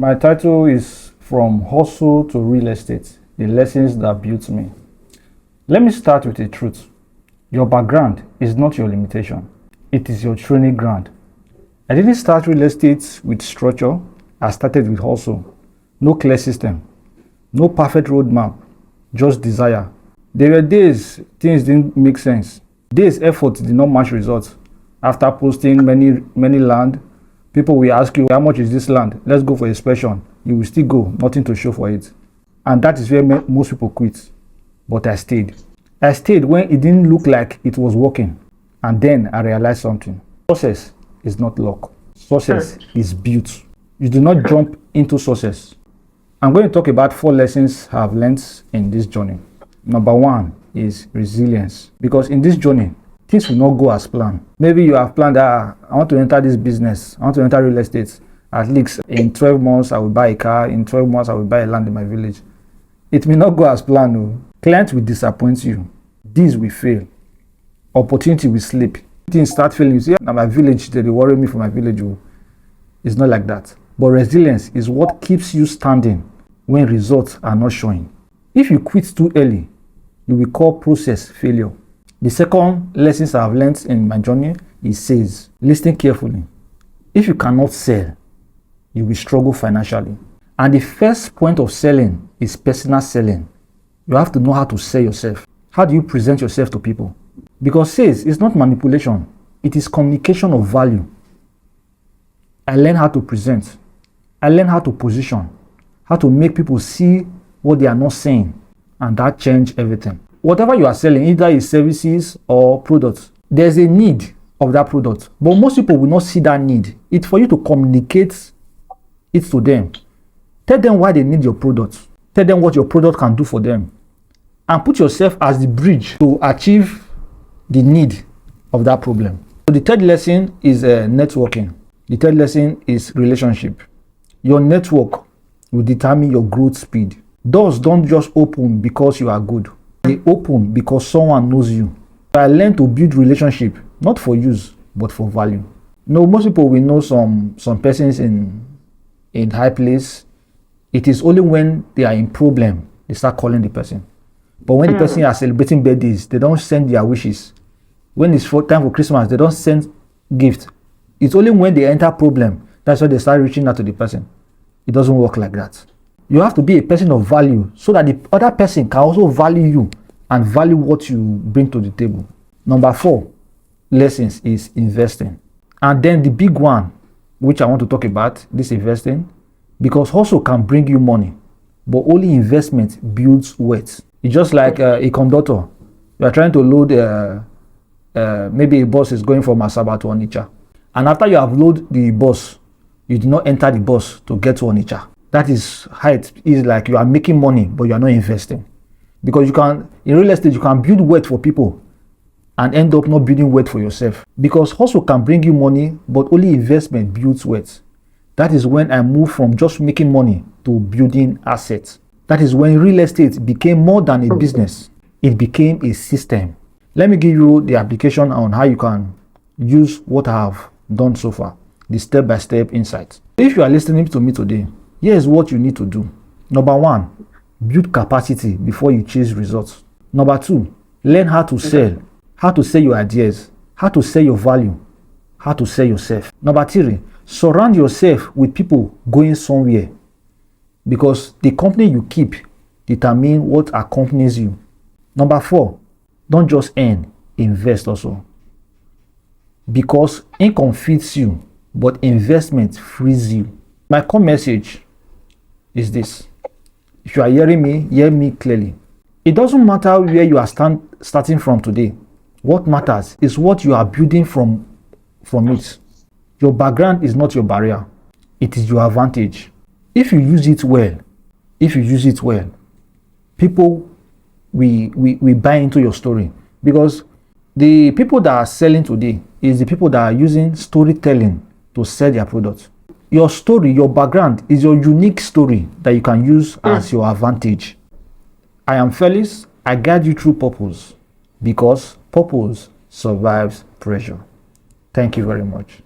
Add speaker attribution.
Speaker 1: My title is From Hustle to Real Estate, the Lessons That Built Me. Let me start with the truth. Your background is not your limitation. It is your training ground. I didn't start real estate with structure. I started with hustle. No clear system. No perfect roadmap. Just desire. There were days things didn't make sense. Days effort did not match results. After posting many land, people will ask you, how much is this land? Let's go for inspection. You will still go, nothing to show for it. And that is where most people quit. But I stayed. I stayed when it didn't look like it was working. And then I realized something. Success is not luck. Success is built. You do not jump into success. I'm going to talk about 4 lessons I've learned in this journey. Number 1 is resilience. Because in this journey, things will not go as planned. Maybe you have planned that I want to enter this business. I want to enter real estate. At least in 12 months, I will buy a car. In 12 months, I will buy a land in my village. It may not go as planned. No. Clients will disappoint you. Deals will fail. Opportunity will slip. Things start failing. You see, now my village, they worry me for my village. It's not like that. But resilience is what keeps you standing when results are not showing. If you quit too early, you will call process failure. The second lessons I've learned in my journey is sales. Listen carefully. If you cannot sell, you will struggle financially. And the first point of selling is personal selling. You have to know how to sell yourself. How do you present yourself to people? Because sales is not manipulation. It is communication of value. I learned how to present. I learned how to position. How to make people see what they are not saying. And that changed everything. Whatever you are selling, either is services or products, there's a need of that product. But most people will not see that need. It's for you to communicate it to them. Tell them why they need your product. Tell them what your product can do for them. And put yourself as the bridge to achieve the need of that problem. So the third lesson is networking. The third lesson is relationship. Your network will determine your growth speed. Doors don't just open because you are good. They open because someone knows you. I learned to build relationship, not for use, but for value. Most people will know some persons in high place. It is only when they are in problem, they start calling the person. But when the person is celebrating birthdays, they don't send their wishes. When it's time for Christmas, they don't send gifts. It's only when they enter problem, that's why they start reaching out to the person. It doesn't work like that. You have to be a person of value so that the other person can also value you and value what you bring to the table. Number 4 lessons is investing. And then the big one, which I want to talk about, this investing, because hustle can bring you money, but only investment builds wealth. It's just like a conductor. You are trying to load, maybe a bus is going from Asaba to Onitsha. And after you have loaded the bus, you do not enter the bus to get to Onitsha. That is how it is, like you are making money, but you are not investing. Because you can, in real estate, you can build wealth for people and end up not building wealth for yourself. Because hustle can bring you money, but only investment builds wealth. That is when I moved from just making money to building assets. That is when real estate became more than a business. It became a system. Let me give you the application on how you can use what I have done so far. The step-by-step insights. If you are listening to me today, here is what you need to do. Number 1, build capacity before you chase results. Number 2, learn how to sell. How to sell your ideas. How to sell your value. How to sell yourself. Number 3, surround yourself with people going somewhere. Because the company you keep determine what accompanies you. Number 4, don't just earn, invest also. Because income feeds you, but investment frees you. My core message is this. If you are hearing me, hear me clearly. It doesn't matter where you are starting from today. What matters is what you are building from it. Your background is not your barrier. It is your advantage. If you use it well, people will buy into your story. Because the people that are selling today is the people that are using storytelling to sell their products. Your story, your background is your unique story that you can use as your advantage. I am Felix. I guide you through purpose because purpose survives pressure. Thank you very much.